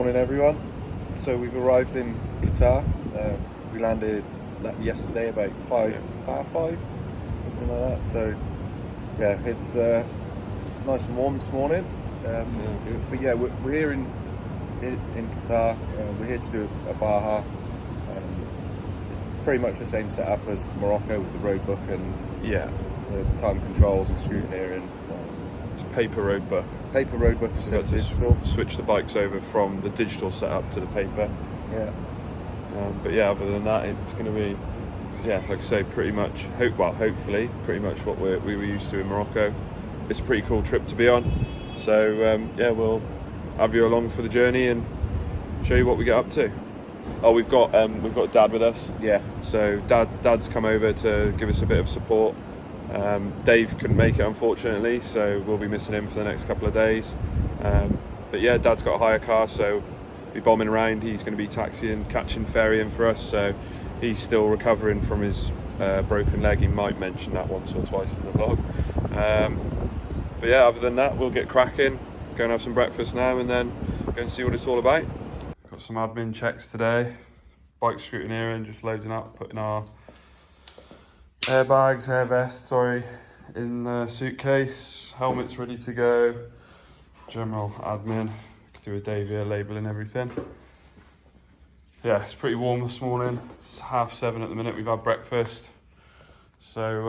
Morning everyone. So we've arrived in Qatar. We landed yesterday about five, something like that. So yeah, it's nice and warm this morning. But yeah, we're here in Qatar. We're here to do a Baja. It's pretty much the same setup as Morocco with the road book and the time controls and scrutineering. It's paper road book. Paper road book is digital. Switch the bikes over from the digital setup to the paper. Yeah. But yeah, other than that, it's going to be, like I say, pretty much, hopefully, pretty much what we were used to in Morocco. It's a pretty cool trip to be on. So we'll have you along for the journey and show you what we get up to. Oh, we've got Dad with us. Yeah. So Dad's come over to give us a bit of support. Dave couldn't make it, unfortunately, so we'll be missing him for the next couple of days. But yeah, Dad's got a hire car, so be bombing around. He's going to be taxiing, catching, ferrying for us, so he's still recovering from his broken leg. He might mention that once or twice in the vlog. But yeah, other than that, we'll get cracking, go and have some breakfast now, and then go and see what it's all about. Got some admin checks today. Bike scrutineering, just loading up, putting our airbags, air vests, in the suitcase, helmets ready to go, general admin, could do a day here, labelling everything. Yeah, it's pretty warm this morning, it's 7:30 at the minute, we've had breakfast. So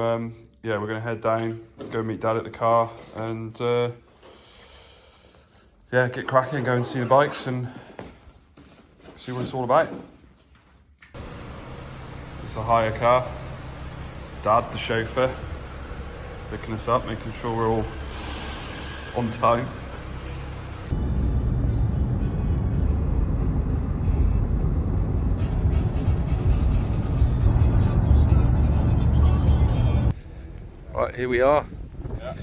we're going to head down, go meet Dad at the car and get cracking, go and see the bikes and see what it's all about. It's a hire car. Dad, the chauffeur, picking us up, making sure we're all on time. Right, here we are. Yeah,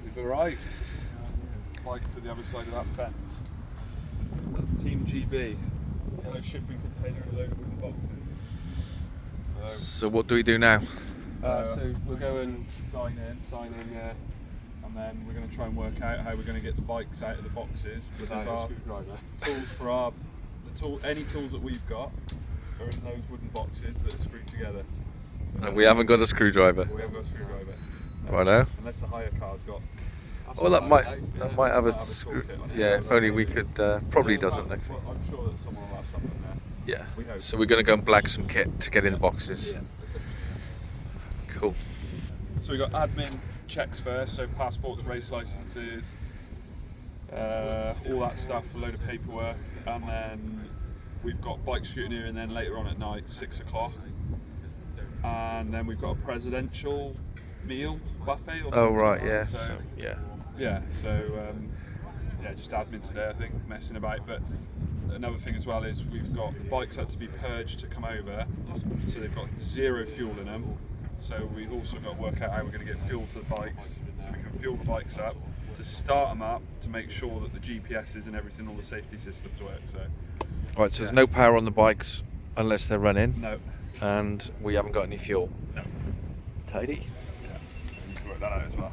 we've arrived. Bikes at the other side of that fence. That's Team GB. Yellow shipping container and a load of wooden boxes. So what do we do now? So we'll go and sign in, and then we're going to try and work out how we're going to get the bikes out of the boxes because our tools for any tools that we've got are in those wooden boxes that are screwed together. So And we haven't got a screwdriver. We haven't got a screwdriver. Righto. Unless the hire car's got. Well, that might have a screw. Yeah, if only we could. Probably doesn't. I'm sure that someone will have something there. Yeah. We hope. So we're going to go and blag some kit to get in the boxes. Yeah. Cool. So we got admin checks first, so passports, race licenses, all that stuff, a load of paperwork, and then we've got bike scrutineering, and then later on at night, 6 o'clock, and then we've got a presidential meal buffet or something. Oh right, yeah. So just admin today, I think, messing about. But another thing as well is we've got the bikes had to be purged to come over, so they've got zero fuel in them. So we've also got to work out how we're going to get fuel to the bikes, so we can fuel the bikes up, to start them up, to make sure that the GPSs and everything, all the safety systems work. So. Right, so there's no power on the bikes unless they're running. No. And we haven't got any fuel. No. Tidy. Yeah. So we need to work that out as well.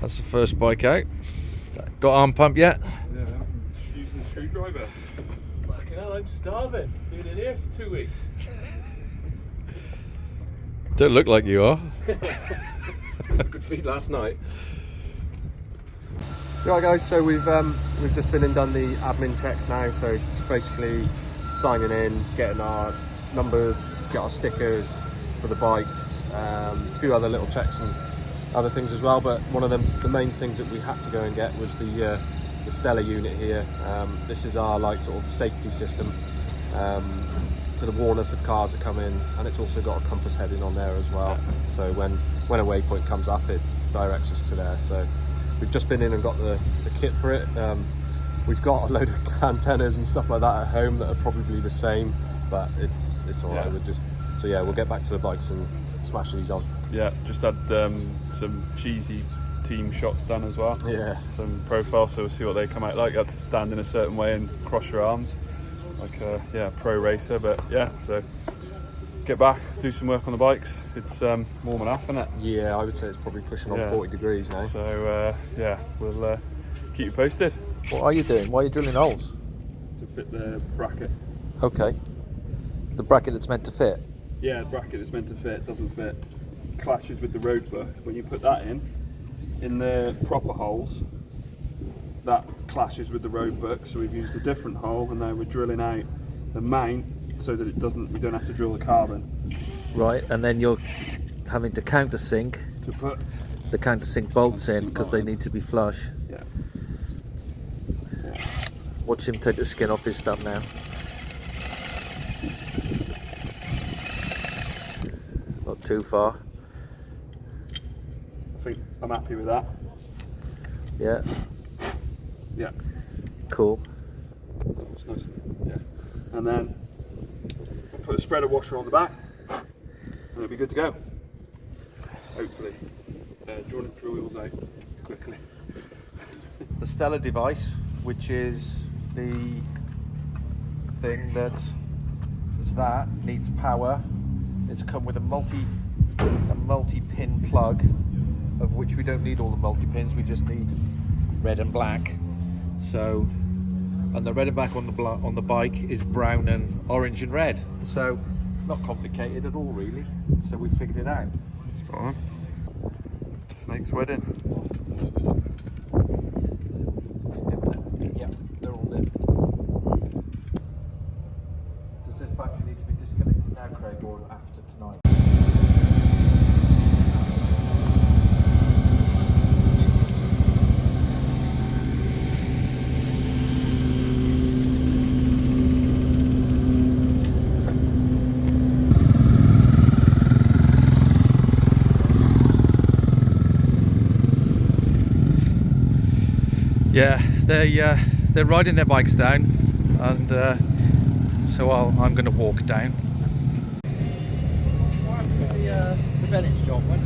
That's the first bike out. Got arm pump yet? Yeah, using the screwdriver. Fucking hell, I'm starving. Been in here for 2 weeks. Don't look like you are. Good feed last night. Right guys, so we've just been and done the admin checks now, so basically signing in, getting our numbers, get our stickers for the bikes, a few other little checks and other things as well, but one of the main things that we had to go and get was the Stella unit here. This is our sort of safety system to the warners of cars that come in, and it's also got a compass heading on there as well, so when a waypoint comes up it directs us to there. So we've just been in and got the kit for it. We've got a load of antennas and stuff like that at home that are probably the same, but it's all right. We'll get back to the bikes and smash these on. Yeah, just had some cheesy team shots done as well. Yeah. Some profiles, so we'll see what they come out like. You have to stand in a certain way and cross your arms, like a pro racer. But yeah, so get back, do some work on the bikes. It's warm enough, isn't it? Yeah, I would say it's probably pushing on 40 degrees now. So yeah, we'll keep you posted. What are you doing? Why are you drilling holes? To fit the bracket. Okay. The bracket that's meant to fit. Yeah, the bracket that's meant to fit doesn't fit. Clashes with the road book. When you put that in the proper holes, that clashes with the road book. So we've used a different hole, and now we're drilling out the mount so that we don't have to drill the carbon. Right, and then you're having to countersink To put the countersink bolts in because they need to be flush. yeah. Watch him take the skin off his stuff now. Not too far. I think I'm happy with that. Yeah, Yeah, cool. it's nice. Yeah, and then we'll put a spreader washer on the back, and it'll be good to go. Hopefully, drill wheels out quickly. The Stella device, which is the thing that needs power. It's come with a multi-pin plug, of which we don't need all the multi-pins. We just need red and black. So, and the red and black on the bike is brown and orange and red. So, not complicated at all, really. So we figured it out. Spot on. Snake's wedding. Yeah, they're all there. Does this battery need to be disconnected now, Craig, or after tonight? Yeah, they're riding their bikes down, and so I'm going to walk down. The Bennett's job, when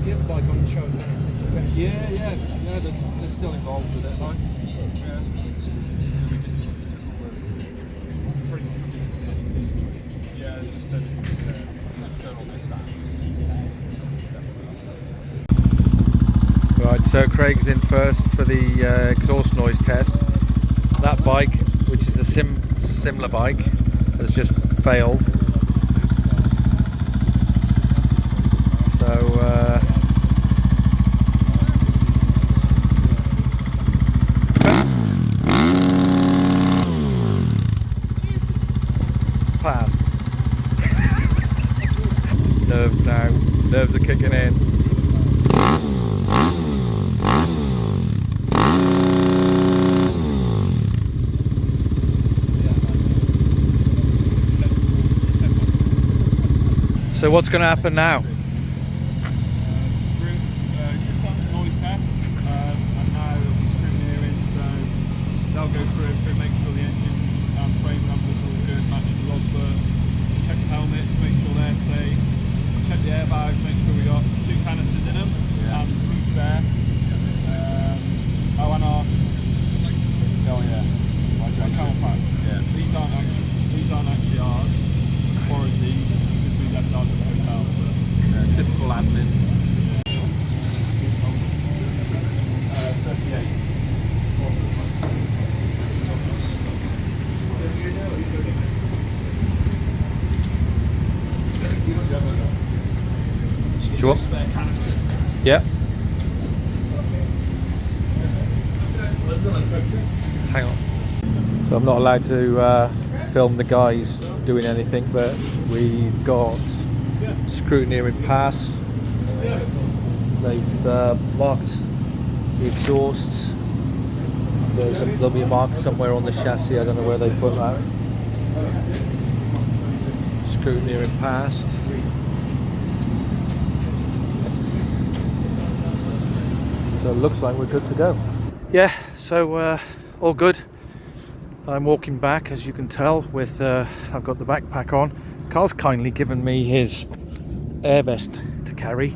the other bike on the show. Yeah, they're still involved with it, like. Yeah, just said it's internal mishap. Right, so Craig's in first for the exhaust noise test. That bike, which is a similar bike, has just failed. So passed. Nerves now. Nerves are kicking in. So what's going to happen now? Just done the noise test, and now it'll be scrutineering, so they'll go through it, so make sure the engine and frame numbers are all good, match the logbook, check the helmets, make sure they're safe, check the airbags, make sure we got 2 canisters in them, and 2 spare. And our camel packs. Yeah. These aren't actually ours. We borrowed these because we left ours at the hotel. Typical admin. 38. Do you want? Spare canisters. Yeah. Hang on. So I'm not allowed to film the guys doing anything, but we've got scrutineering pass. They've marked the exhausts. There'll be a mark somewhere on the chassis. I don't know where they put that. Scrutineering passed. So it looks like we're good to go. Yeah, so all good. I'm walking back, as you can tell, with I've got the backpack on. Carl's kindly given me his air vest to carry.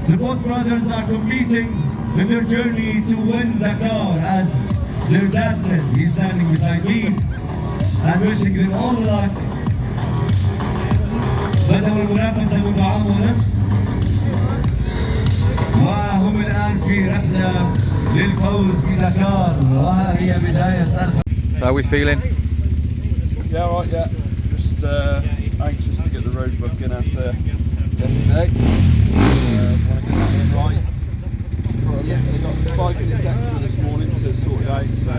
The both brothers are competing in their journey to win Dakar, as their dad said. He's standing beside me and wishing them all the luck. بدأوا المنافسة منذ عام ونصف وهم الآن في رحلة للفوز بدكار وها هي بداية How are we feeling? Yeah, all right, yeah. Just anxious to get the road book in after yesterday. Want to get that in right. They got 5 minutes extra this morning to sort it out, so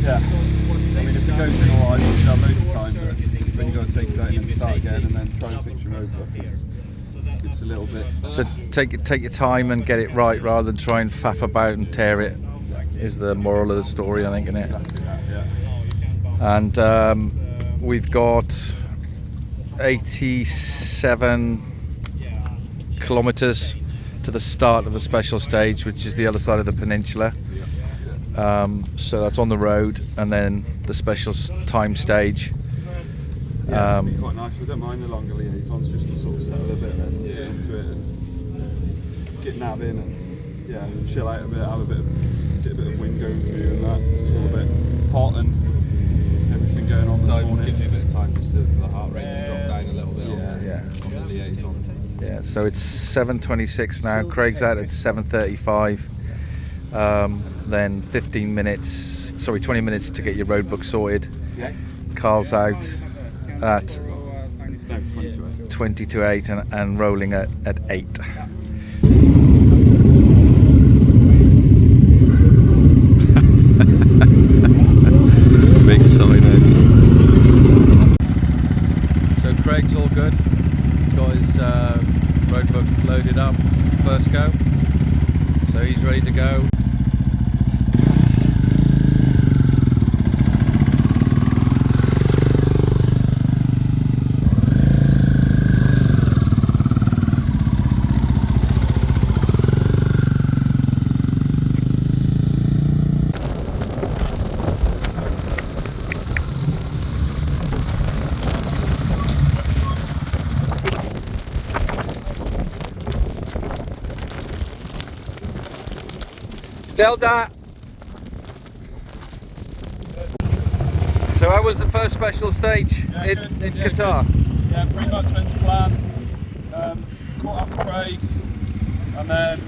yeah. I mean, if it goes in all right, we should have loads of time, but then you've got to take it out and then start again and then try and fix your road book. It's a little bit. So take your time and get it right rather than try and faff about and tear it, is the moral of the story, I think, isn't it? Exactly that, yeah. And we've got 87 kilometres to the start of the special stage, which is the other side of the peninsula. So that's on the road, and then the special time stage. Yeah, it'd be quite nice. We don't mind the longer liaisons, just to sort of settle a bit and get into it and get nav in and and chill out a bit, have get a bit of wind going through and that. It's all a bit hot and everything going on this morning. Gives you a bit of time just for the heart rate to drop down a little bit. Yeah. On the liaison. Yeah, so it's 7:26 now. Craig's out at 7:35. Then 20 minutes to get your road book sorted. Yeah. Carl's out at 20 to 8 and rolling at 8. Big sign out. So Craig's all good. Got his road book loaded up, first go. So he's ready to go. Delta. So how was the first special stage in Qatar? Good. Yeah, pretty much went to plan. Caught up with Craig, and then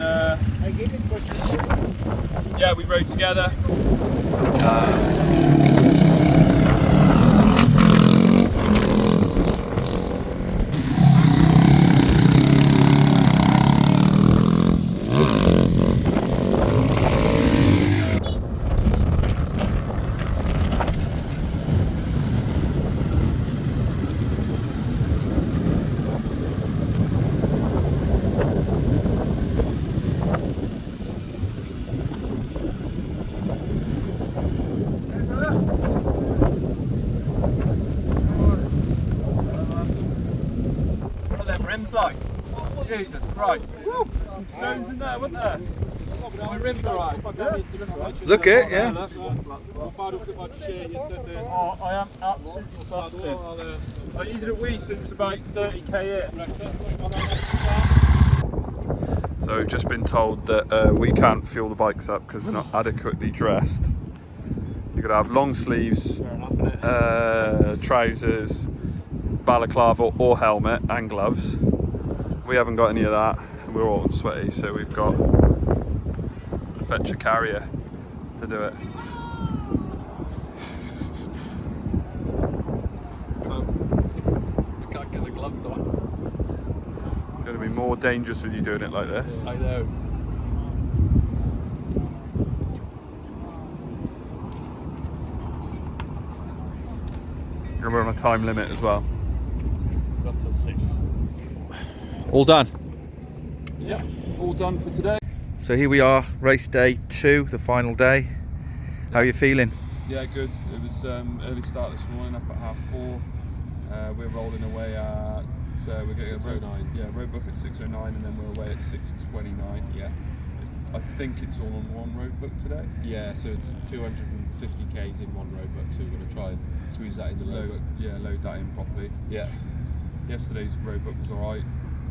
we rode together. Like, Jesus Christ. Woo. Some stones in there, weren't there? My rims alright. Look it, yeah. Oh, I am absolutely busted. I needed a wee since about 30k in. So we've just been told that we can't fuel the bikes up because we're not adequately dressed. You've got to have long sleeves, trousers, balaclava or helmet and gloves. We haven't got any of that, and we're all sweaty, so we've got to fetch a carrier to do it. I can't get the gloves on. It's going to be more dangerous with you doing it like this. I know. And we're on a time limit as well. Got till 6. All done. Yeah, all done for today. So here we are, race day 2, the final day. How are you feeling? Yeah, good. It was early start this morning, up at 4:30. We're rolling away at we're getting a road book at 6:09, and then we're away at 6:29. Yeah. I think it's all on one road book today. Yeah, so it's 250 k's in one road book, so we're going to try and squeeze that in the road book. Yeah, load that in properly. Yeah. Yesterday's road book was alright.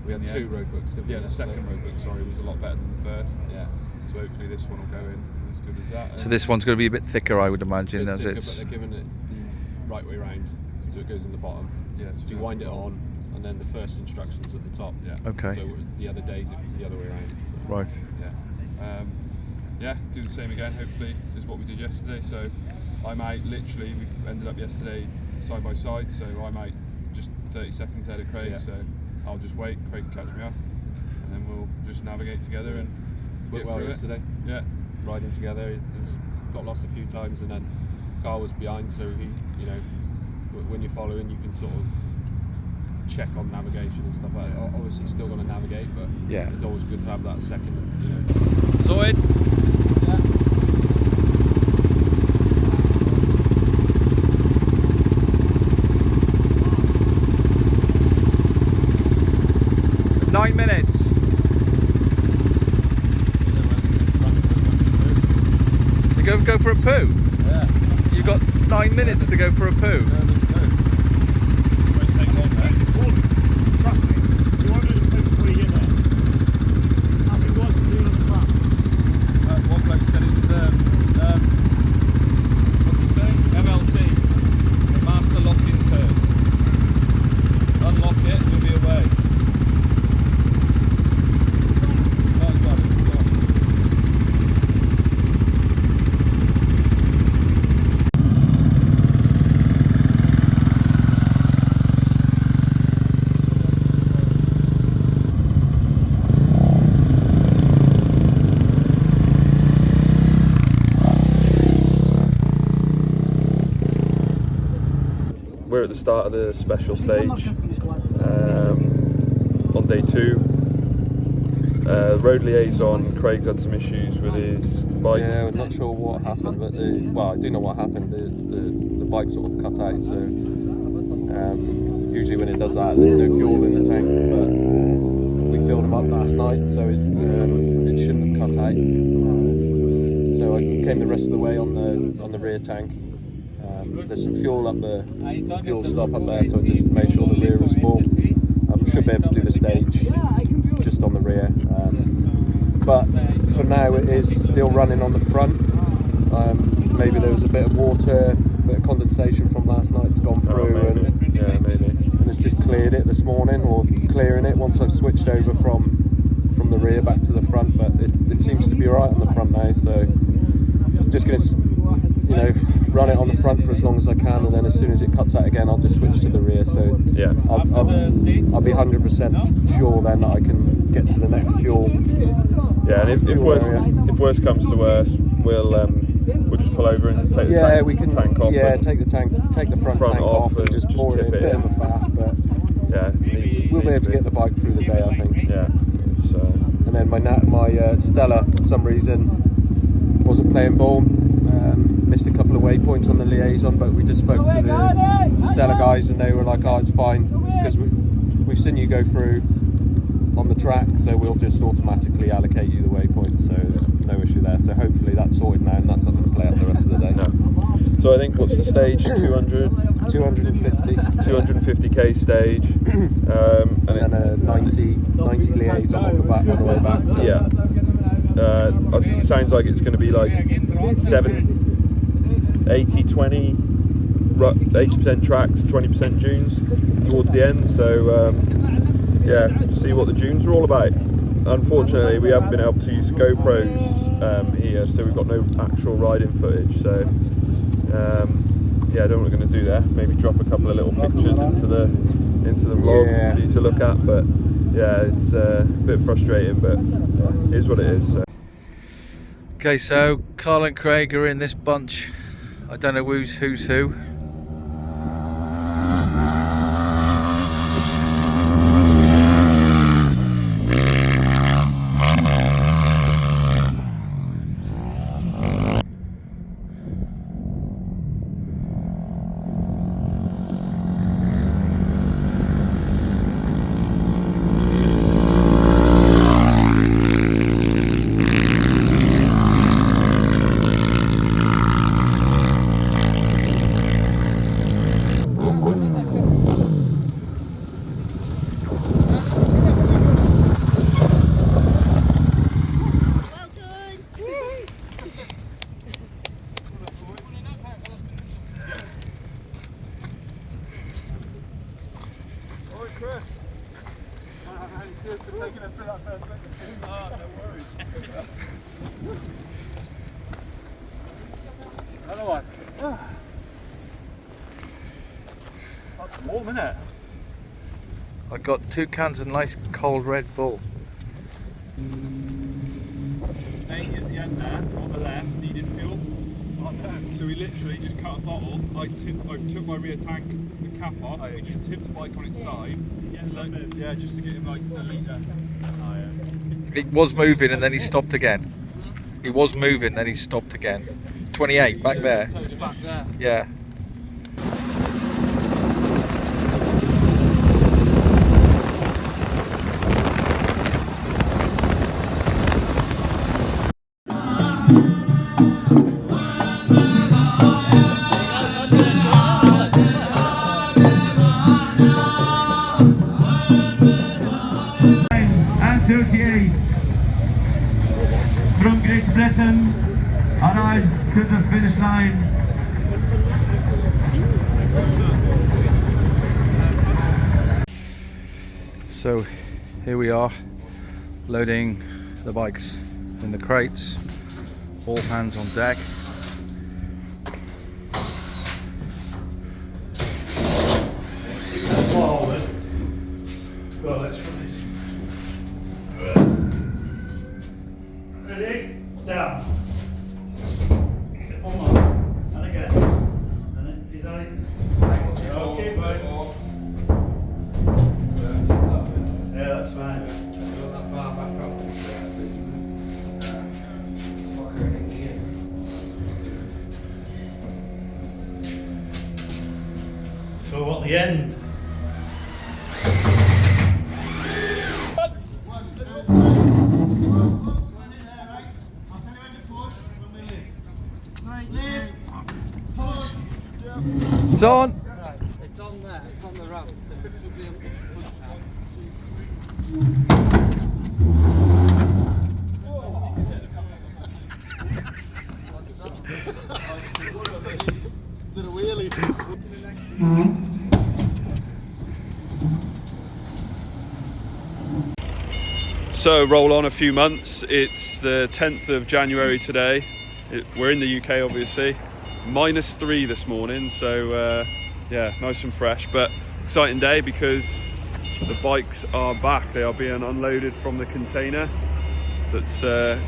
We had in the 2 end. roadbooks, didn't we? Yeah, the second roadbook, sorry, was a lot better than the first. Yeah. So hopefully this one will go in as good as that. So this one's going to be a bit thicker, I would imagine, Bit as thicker, it's. But they're giving it the right way round, so it goes in the bottom. Yeah, So you wind it on, and then the first instructions at the top. Yeah. Okay. So the other days it was the other way around. Right. Yeah. Yeah, do the same again, hopefully, is what we did yesterday. So I'm out literally, we ended up yesterday side by side, so I'm out just 30 seconds ahead of Craig, Yeah. so I'll just wait, Craig can catch me up, and then we'll just navigate together and Worked get well through yesterday. it. Yeah. Riding together, he's got lost a few times, and then Carl was behind, so he, you know, when you're following, you can sort of check on navigation and stuff like that. Obviously, still going to navigate, but Yeah. it's always good to have that second, you know. Sorted? Yeah. 9 minutes. You go for a poo? Yeah. You've got 9 minutes to go for a poo. Trust me, you won't do the poo before you get there. I've been watching you on the front. One bloke said it's what did he say? MLT, the master lock-in turn. Unlock it, you'll be away. Nice one, it's gone. We're at the start of the special stage on day 2. Road liaison, Craig's had some issues with his bike. Yeah, we're not sure what happened, but I do know what happened. The bike sort of cut out, so usually when it does that, there's no fuel in the tank. But we filled them up last night, so it shouldn't have cut out. So I came the rest of the way on the rear tank. There's some fuel up the fuel stop up there, so I just made sure the rear was full. I should be able to do the stage just on the rear, but for now it is still running on the front. Maybe there was a bit of water, a bit of condensation from last night. It's gone through, and it's just cleared it this morning, or clearing it once I've switched over from the rear back to the front. But it seems to be alright on the front now, so I'm just going to run it on the front for as long as I can, and then as soon as it cuts out again, I'll just switch to the rear. So Yeah. I'll be 100% sure then that I can get to the next fuel. Yeah, and if fuel area. worst comes to worst, we'll just pull over and take the tank off. Yeah, and, take the front tank off and just pour it in. tip Bit of a faff, but yeah, we'll be able to get the bike through the day, I think. Yeah. So And then my Stella, for some reason, wasn't playing ball. Missed a couple of waypoints on the liaison, but we just spoke to the Stella guys, and they were like, "Oh, it's fine, because we've seen you go through on the track, so we'll just automatically allocate you the waypoints, so there's no issue there." So hopefully that's sorted now, and that's not going to play out the rest of the day. no. So I think what's the stage? 200, 250, 250k stage, and then a 90 liaison on the the way back. So. yeah. I think it sounds like it's going to be like 80-20, 80% tracks, 20% dunes towards the end. So yeah, see what the dunes are all about. Unfortunately, we haven't been able to use GoPros here, so we've got no actual riding footage. So yeah, I don't know what we're going to do there. Maybe drop a couple of little pictures into the vlog for you to look at. But yeah, it's a bit frustrating, but it is what it is. So. Okay, so Carl and Craig are in this bunch. I don't know who's who. Cheers for taking us through that first bit. No worries. Another one. That's warm, isn't it? I got 2 cans of nice cold Red Bull. Mate at the end there, on the left, needed fuel. Oh no. So we literally just cut a bottle. I took my rear tank, the cap off. We just tipped the bike on its side. Yeah, just to get him like a litre. Oh, yeah. It was moving and then he stopped again. He was moving, then he stopped again. 28 back there. Just back there. Yeah. And 38 from Great Britain arrives to the finish line. So here we are, loading the bikes in the crates, all hands on deck. Ready? Down. One more. And again. And then, is that it? Okay, bye. Yeah, that's fine. So at the end. It's on! It's on there, it's on the ramp. So it should be able to push that. Did a wheelie. So roll on a few months. It's the 10th of January today. We're in the UK obviously. -3 this morning, so yeah, nice and fresh, but exciting day because the bikes are back. They are being unloaded from the container that's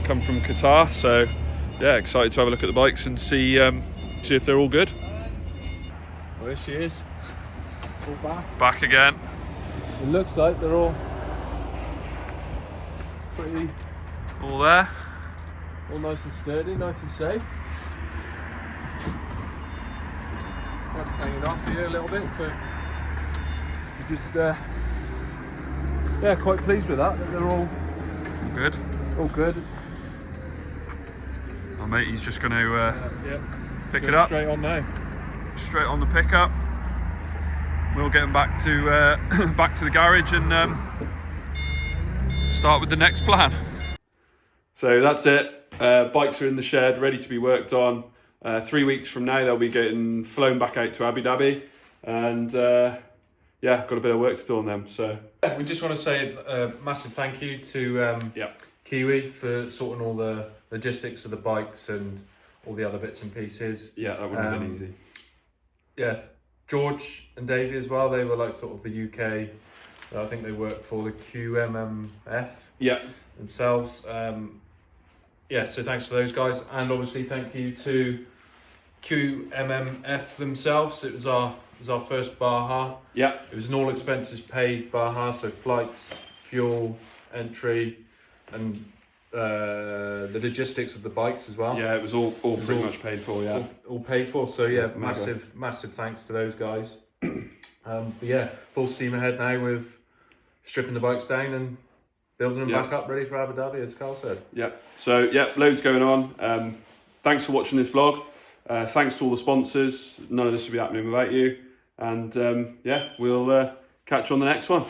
come from Qatar, so yeah, excited to have a look at the bikes and see if they're all good. Well, there she is. All Back again. It looks like they're all pretty, All there. all nice and sturdy, nice and safe. That's hanging off here a little bit, so we're just yeah, quite pleased with that they're all Good. good. My mate, he's just going to Yep. pick Go it up. straight on now. Straight on the pickup. We'll get them back to back to the garage and start with the next plan. So that's it. Bikes are in the shed, ready to be worked on. 3 weeks from now, they'll be getting flown back out to Abu Dhabi, and yeah, got a bit of work to do on them. So We just want to say a massive thank you to Kiwi for sorting all the logistics of the bikes and all the other bits and pieces. yeah, that wouldn't have been easy. Yeah, George and Davey as well. They were like sort of the UK. I think they worked for the QMMF Yeah, themselves. Yeah, so thanks to those guys, and obviously thank you to QMMF themselves. It was our first Baja. yeah, It was an all expenses paid Baja, so flights, fuel, entry, and the logistics of the bikes as well. yeah. It was all pretty much paid for. Yeah, All paid for. So yeah, Mega. massive thanks to those guys. But yeah, full steam ahead now with stripping the bikes down and building them Yeah. back up, ready for Abu Dhabi, as Carl said. yeah. So yeah, loads going on. Thanks for watching this vlog. Thanks to all the sponsors. None of this would be happening without you. And yeah, we'll catch you on the next one.